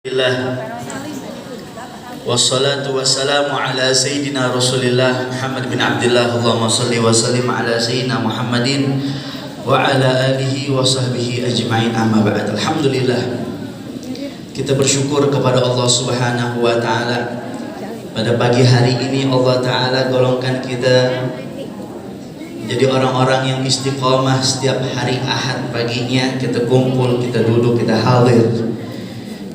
Alhamdulillah wassalatu wassalamu ala sayyidina Rasulillah Muhammad bin Abdullah. Allahumma salli wa sallim ala sayyidina Muhammadin wa ala alihi wa sahbihi ajma'in, amma ba'd. Alhamdulillah, kita bersyukur kepada Allah Subhanahu wa taala. Pada pagi hari ini Allah taala golongkan kita jadi orang-orang yang istiqomah. Setiap hari Ahad paginya kita kumpul, kita duduk, kita hadir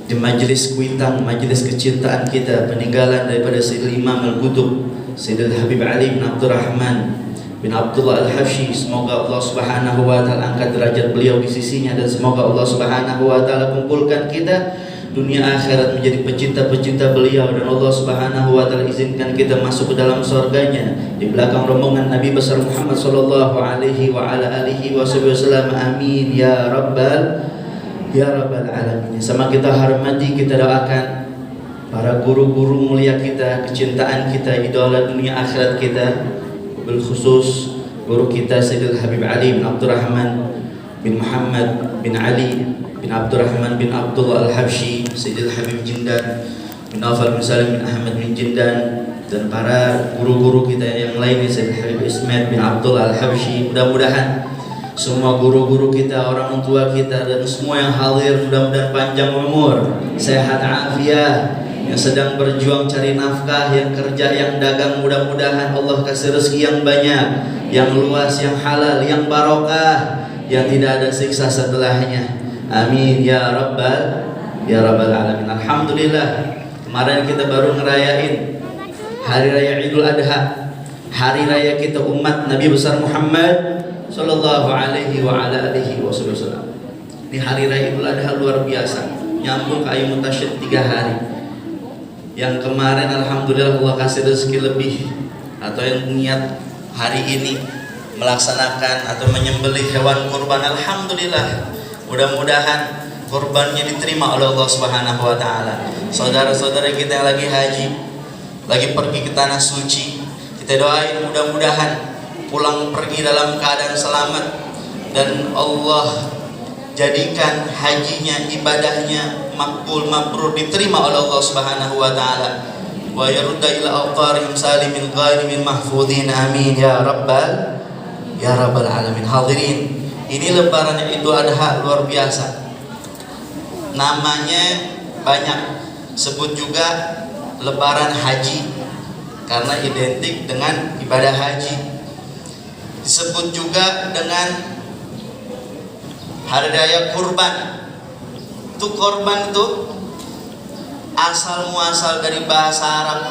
di majelis kuitang, majelis kecintaan kita, peninggalan daripada Sayyidul Imam Al-Qutub Sayyidul Habib Ali bin Abdurrahman bin Abdullah Al-Habsyi. Semoga Allah Subhanahu wa taala angkat derajat beliau di sisinya, dan semoga Allah Subhanahu wa taala kumpulkan kita dunia akhirat menjadi pecinta-pecinta beliau, dan Allah Subhanahu wa taala izinkan kita masuk ke dalam surganya di belakang rombongan Nabi besar Muhammad sallallahu alaihi wa ala alihi wasallam. Amin ya rabbal alamin. Sama kita hormati, kita doakan para guru-guru mulia kita, kecintaan kita, idola dunia akhirat kita, bil khusus guru kita Sayyidul Habib Ali bin Abdurrahman bin Muhammad bin Ali bin Abdurrahman bin Abdullah Al-Habsyi, Sayyidul Habib Jindan bin Nawfal bin Salim bin Ahmad bin Jindan, dan para guru-guru kita yang lainnya, Sayyidul Habib Ismail bin Abdullah Al-Habsyi. Mudah-mudahan semua guru-guru kita, orang tua kita, dan semua yang hadir mudah-mudahan panjang umur, sehat afiat, yang sedang berjuang cari nafkah, yang kerja, yang dagang, mudah-mudahan Allah kasih rezeki yang banyak, yang luas, yang halal, yang barokah, yang tidak ada siksa setelahnya. Amin ya rabbal alamin. Alhamdulillah, kemarin kita baru ngerayain hari raya Idul Adha, hari raya kita umat Nabi besar Muhammad sallallahu alaihi wa ala alihi wasallam. Di hari raya Idul Adha luar biasa, nyambung ke Ayyam Tasyrik 3 hari. Yang kemarin alhamdulillah Allah kasih rezeki lebih, atau yang niat hari ini melaksanakan atau menyembelih hewan kurban, alhamdulillah, mudah-mudahan kurbannya diterima oleh Allah Subhanahu wa taala. Saudara-saudara kita yang lagi haji, lagi pergi ke tanah suci, kita doain mudah-mudahan pulang pergi dalam keadaan selamat, dan Allah jadikan hajinya, ibadahnya makbul, mabrur, diterima oleh Allah Subhanahu wa taala, wa yarudda ila awtarihim salimin ghaimin mahfudin. Amin ya rabbal alamin. Hadirin, ini lebaran Idul Adha luar biasa. Namanya banyak, sebut juga lebaran haji karena identik dengan ibadah haji. Disebut juga dengan hari raya kurban. Itu korban itu asal muasal dari bahasa Arab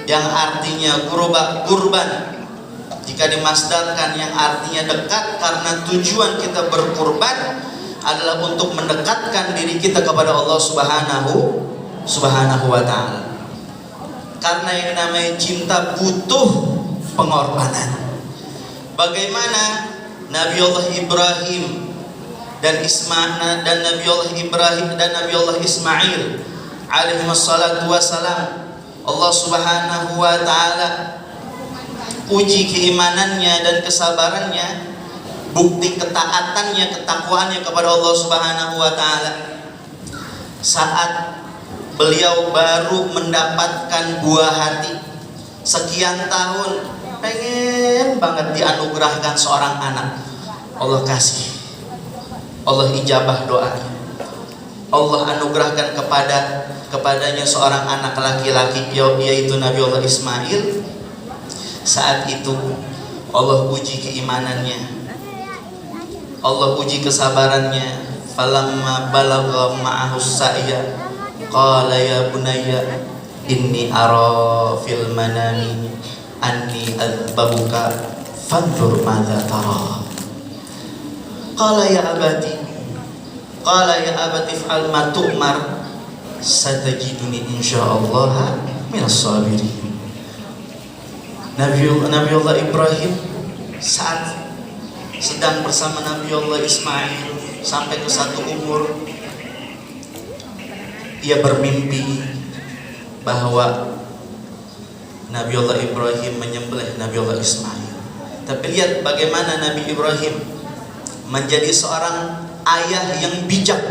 yang artinya kurban. Jika dimasdarkan, yang artinya dekat, karena tujuan kita berkurban adalah untuk mendekatkan diri kita kepada Allah Subhanahu wa taala. Karena yang namanya cinta butuh pengorbanan. Bagaimana Nabi Allah Ibrahim dan Nabi Allah Ismail alaihi wassalatu wassalam, Allah Subhanahu wa taala uji keimanannya dan kesabarannya, bukti ketaatannya, ketakwaannya kepada Allah Subhanahu wa taala saat beliau baru mendapatkan buah hati. Sekian tahun pengen banget dianugerahkan seorang anak, Allah kasih, Allah ijabah doanya, Allah anugerahkan kepadanya seorang anak laki-laki, yaitu Nabi Allah Ismail. Saat itu Allah uji keimanannya, Allah uji kesabarannya. Falamma balagha ma'ahu sa'ya qala ya bunayya inni ara fil manami anni adbabuka fanzur madza tara. Qala ya abati if'al ma tu'mar satajiduni insyaallah minas sabirin. Nabi Allah Ibrahim saat sedang bersama Nabi Allah Ismail sampai ke satu umur, dia bermimpi bahwa Nabi Allah Ibrahim menyembelih Nabi Allah Ismail. Tapi lihat bagaimana Nabi Ibrahim menjadi seorang ayah yang bijak,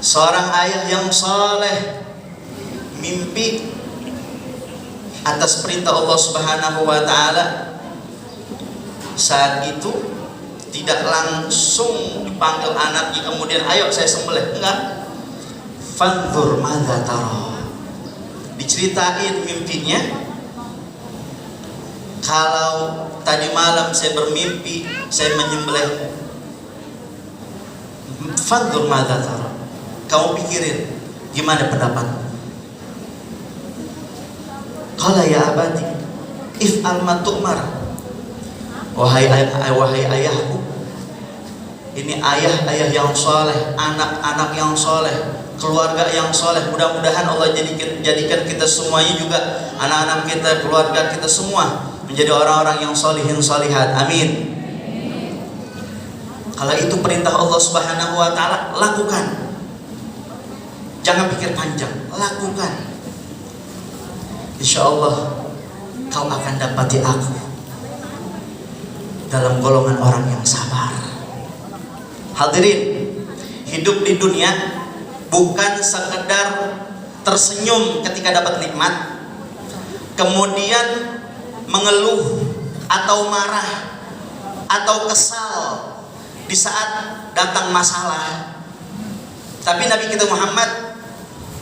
Seorang ayah yang saleh mimpi atas perintah Allah Subhanahu wa taala. Saat itu tidak langsung dipanggil anaknya kemudian ayo saya sembelih, enggak. Fanzur madza tara. Diceritain mimpinya. Kalau tadi malam saya bermimpi saya menyembelih. Fanzur madza tara. Kamu pikirin gimana pendapatmu? Qala ya abati if'al ma tu'mar. Wahai ayahku, ini ayah-ayah yang soleh, anak-anak yang soleh, keluarga yang soleh. Mudah-mudahan Allah jadikan kita semuanya juga, anak-anak kita, keluarga kita semua menjadi orang-orang yang solihin solihat. Amin. Kalau itu perintah Allah Subhanahu wa taala, lakukan. Jangan pikir panjang, lakukan. Insya Allah kau akan dapati aku dalam golongan orang yang sabar. Hadirin, hidup di dunia bukan sekedar tersenyum ketika dapat nikmat, kemudian mengeluh atau marah atau kesal di saat datang masalah. Tapi Nabi kita Muhammad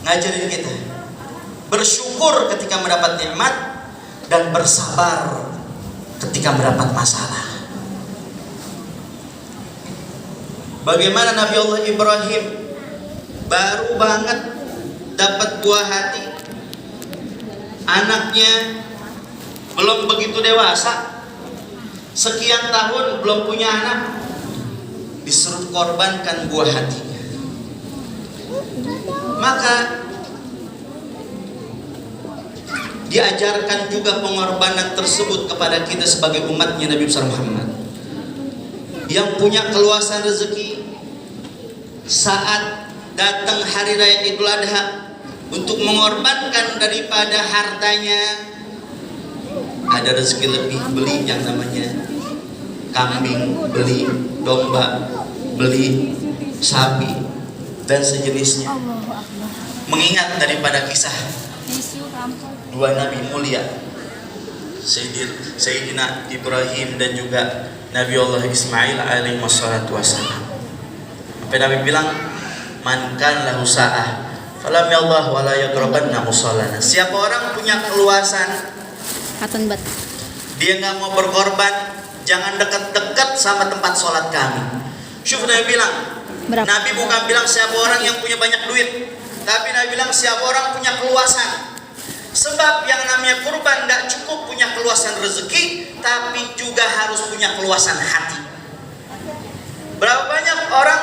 ngajarin kita bersyukur ketika mendapat nikmat dan bersabar ketika mendapat masalah. Bagaimana Nabi Allah Ibrahim baru banget dapat buah hati, anaknya belum begitu dewasa, sekian tahun belum punya anak, disuruh korbankan buah hatinya. Maka diajarkan juga pengorbanan tersebut kepada kita sebagai umatnya Nabi besar Muhammad yang punya keluasan rezeki. Saat datang hari raya Idul Adha, untuk mengorbankan daripada hartanya, ada rezeki lebih, beli yang namanya kambing, beli domba, beli sapi dan sejenisnya, mengingat daripada kisah dua nabi mulia, Sayyidina Ibrahim dan juga Nabi Allah Ismail alaihi wassalatu wassalam. Sampai Nabi bilang, man kan lahu sa'ah falam yallah wa la yadrabanna musallana. Siapa orang punya keluasan, dia nggak mau berkorban, jangan dekat-dekat sama tempat sholat kami. Syuf, Nabi bilang, Nabi bukan bilang siapa orang yang punya banyak duit, tapi Nabi bilang siapa orang punya keluasan. Sebab yang namanya kurban tidak cukup punya keluasan rezeki, tapi juga harus punya keluasan hati. Berapa banyak orang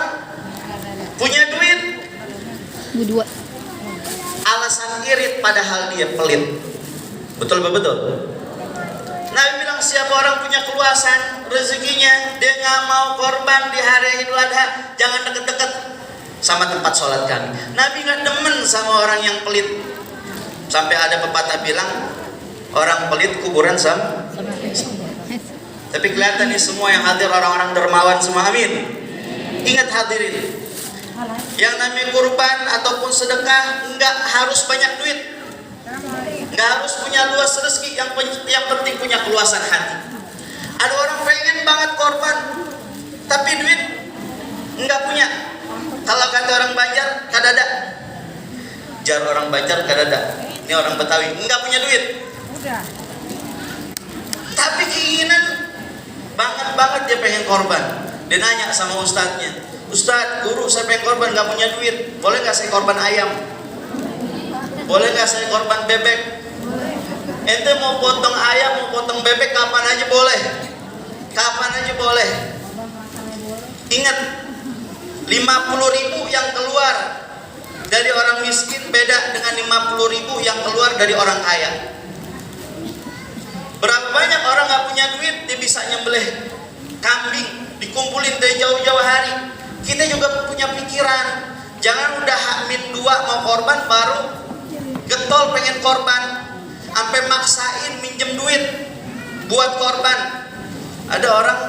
punya duit, alasan irit padahal dia pelit. Betul betul. Nabi bilang siapa orang punya keluasan rezekinya, dia nggak mau korban di hari Idul Adha, jangan deket-deket sama tempat sholat kami. Nabi nggak demen sama orang yang pelit. Sampai ada pepatah bilang, orang pelit kuburan sama. Tapi kelihatan nih semua yang hadir orang-orang dermawan semua. Amin. Ingat hadirin, yang namanya kurban ataupun sedekah nggak harus banyak duit, nggak harus punya luas rezeki, yang penting punya keluasan hati. Ada orang pengen banget korban, tapi duit nggak punya. Kalau kata orang Banjar, kadada. Jar orang Banjar kadada. Ini orang Betawi, nggak punya duit. Tapi keinginan banget dia pengen korban. Dia nanya sama ustadznya, Ustadz, guru, saya pengen korban, nggak punya duit. Boleh nggak saya korban ayam? Boleh nggak saya korban bebek? Ente mau potong ayam, mau potong bebek, kapan aja boleh. Kapan aja boleh. Ingat, 50.000 yang keluar dari orang miskin beda dengan 50.000 yang keluar dari orang kaya. Berapa banyak orang nggak punya duit, dia bisa nyembelih kambing, dikumpulin dari jauh-jauh hari. Kita juga punya pikiran, jangan udah H-2 mau korban baru getol pengen korban, sampai maksain minjem duit buat korban. Ada orang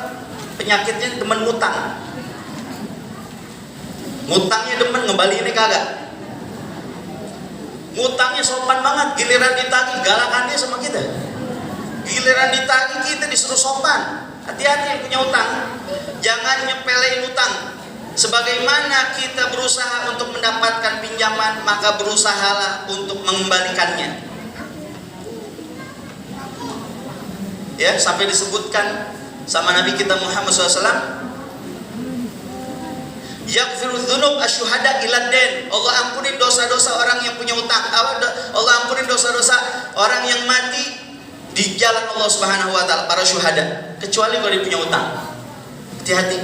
penyakitnya temen ngutang. ngutangnya demen, ngembaliinnya kagak. Ngutangnya sopan banget, giliran ditagih galakannya sama kita. Giliran ditagih kita disuruh sopan. Hati-hati yang punya utang, jangan nyepelein utang. Sebagaimana kita berusaha untuk mendapatkan pinjaman, maka berusahalah untuk mengembalikannya. Ya, sampai disebutkan sama Nabi kita Muhammad SAW, yaghfiru dzunub asyuhada ilad den. Allah ampunin dosa-dosa orang yang punya utang. Allah ampunin dosa-dosa orang yang mati di jalan Allah Subhanahu wa taala, para syuhada, kecuali kalau dia punya utang. Hati-hati.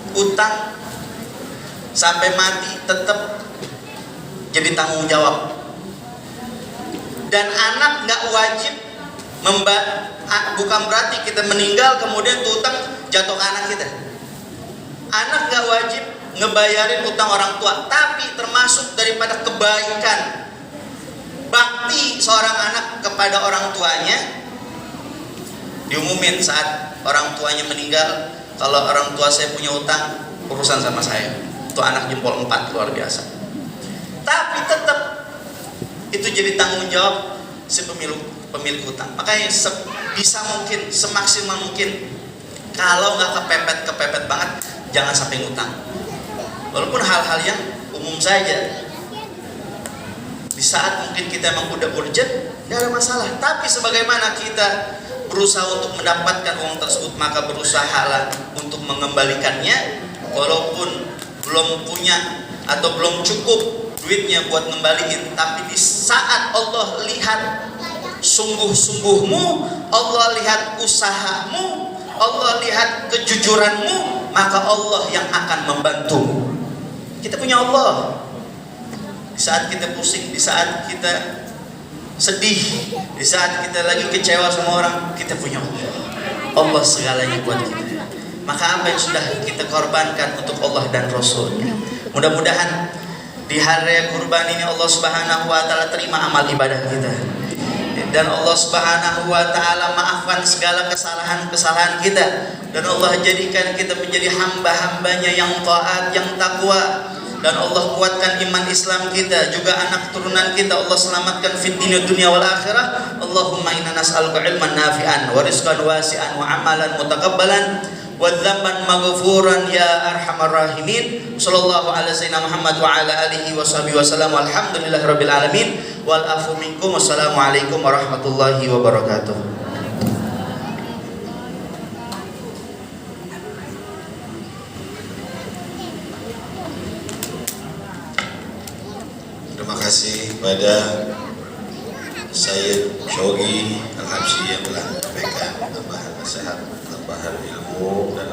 Utang sampai mati tetap jadi tanggung jawab. Dan anak nggak wajib bukan berarti kita meninggal kemudian tuh utang jatuh ke anak kita. Anak nggak wajib ngebayarin utang orang tua, tapi termasuk daripada kebaikan bakti seorang anak kepada orang tuanya, diumumin saat orang tuanya meninggal, kalau orang tua saya punya utang, urusan sama saya. Itu anak jempol 4, luar biasa. Tapi tetap itu jadi tanggung jawab si pemilik utang. Makanya bisa mungkin, semaksimal mungkin, kalau nggak kepepet banget, jangan sampai ngutang. Walaupun hal-hal yang umum saja. Di saat mungkin kita emang udah urgent, nggak ada masalah. Tapi sebagaimana kita berusaha untuk mendapatkan uang tersebut, maka berusahalah untuk mengembalikannya. Walaupun belum punya atau belum cukup duitnya buat ngembaliin, tapi di saat Allah lihat sungguh-sungguhmu, Allah lihat usahamu, Allah lihat kejujuranmu, maka Allah yang akan membantumu. Kita punya Allah. Di saat kita pusing, di saat kita sedih, di saat kita lagi kecewa sama orang, kita punya Allah. Allah segalanya buat kita. Maka apa yang sudah kita korbankan untuk Allah dan Rasulnya, mudah-mudahan di hari kurban ini Allah Subhanahu wa taala terima amal ibadah kita. Dan Allah Subhanahu wa taala maafkan segala kesalahan-kesalahan kita. Dan Allah jadikan kita menjadi hamba-hambanya yang taat, yang takwa. Dan Allah kuatkan iman Islam kita, juga anak turunan kita Allah selamatkan fid dunya wal akhirah. Allahumma inna nas'aluka ilman nafi'an wa rizqan wasi'an wa amalan mutakabbalan wa dzamban maghfuran ya arhamar rahimin. Sallallahu ala sayyidina Muhammad wa ala alihi wa sahbihi wasallam. Alhamdulillahirabbil alamin wal afu minkum. Wassalamualaikum warahmatullahi wabarakatuh. Terima kasih kepada Sayyid Shogi Al-Habsyi yang telah menyampaikan tambahan nasihat, tambahan ilmu dan